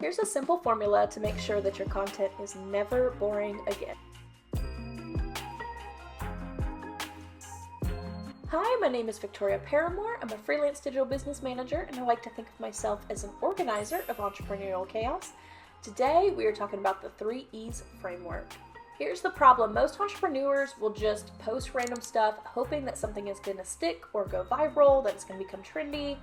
Here's a simple formula to make sure that your content is never boring again. Hi, my name is Victoria Paramore. I'm a freelance digital business manager, and I like to think of myself as an organizer of entrepreneurial chaos. Today, we are talking about the 3 E's framework. Here's the problem. Most entrepreneurs will just post random stuff, hoping that something is going to stick or go viral, that it's going to become trendy.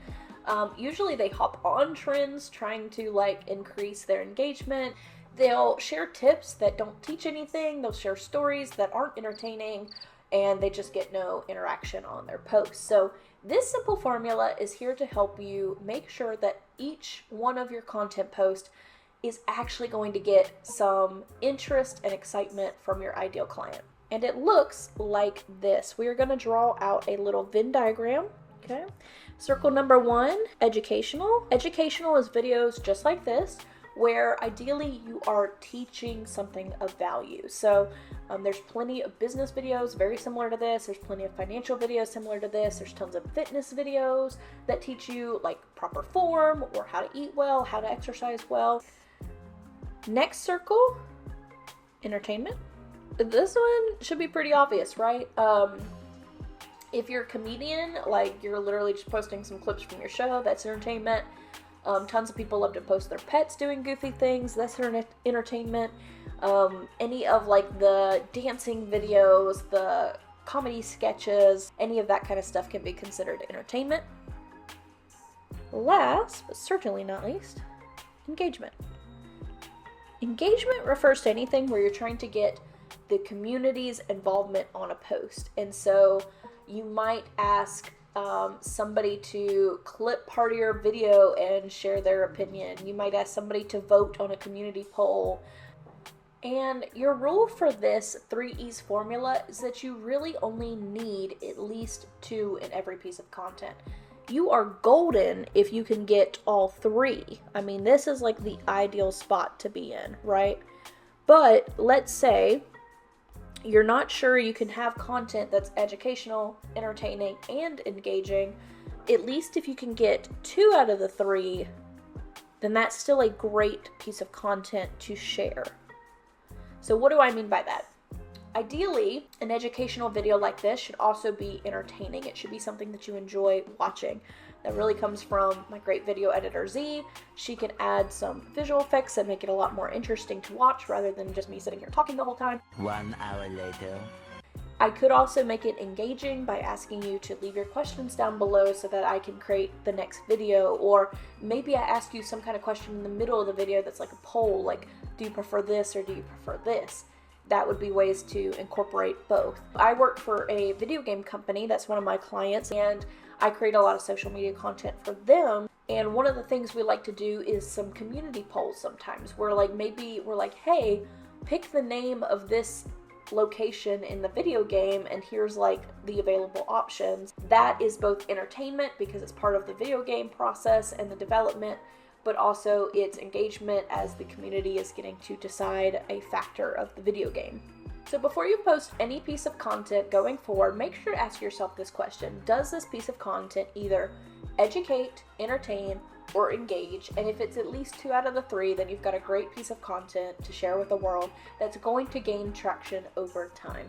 Usually they hop on trends trying to increase their engagement. They'll share tips that don't teach anything. They'll share stories that aren't entertaining, and they just get no interaction on their posts. So this simple formula is here to help you make sure that each one of your content posts is actually going to get some interest and excitement from your ideal client. And it looks like this. We are going to draw out a little Venn diagram. Okay. Circle number 1, educational. Educational is videos just like this, where ideally you are teaching something of value. So there's plenty of business videos very similar to this. There's plenty of financial videos similar to this. There's tons of fitness videos that teach you proper form or how to eat well, how to exercise well. Next circle, entertainment. This one should be pretty obvious, right? If you're a comedian, you're literally just posting some clips from your show, that's entertainment. Tons of people love to post their pets doing goofy things, that's entertainment. Any of the dancing videos, the comedy sketches, any of that kind of stuff can be considered entertainment. Last, but certainly not least, engagement. Engagement refers to anything where you're trying to get the community's involvement on a post. And so you might ask somebody to clip part of your video and share their opinion. You might ask somebody to vote on a community poll. And your rule for this 3 E's formula is that you really only need at least 2 in every piece of content. You are golden if you can get all 3. I mean, this is the ideal spot to be in, right? But let's say you're not sure you can have content that's educational, entertaining, and engaging. At least if you can get 2 out of the 3, then that's still a great piece of content to share. So what do I mean by that? Ideally, an educational video like this should also be entertaining. It should be something that you enjoy watching. That really comes from my great video editor, Z. She can add some visual effects that make it a lot more interesting to watch rather than just me sitting here talking the whole time. 1 hour later. I could also make it engaging by asking you to leave your questions down below so that I can create the next video, or maybe I ask you some kind of question in the middle of the video that's like a poll, do you prefer this or do you prefer this? That would be ways to incorporate both. I work for a video game company, that's one of my clients, and I create a lot of social media content for them. And one of the things we like to do is some community polls sometimes, where maybe we're hey, pick the name of this location in the video game and here's the available options. That is both entertainment because it's part of the video game process and the development, but also it's engagement as the community is getting to decide a factor of the video game. So before you post any piece of content going forward, make sure to ask yourself this question. Does this piece of content either educate, entertain, or engage? And if it's at least 2 out of the 3, then you've got a great piece of content to share with the world that's going to gain traction over time.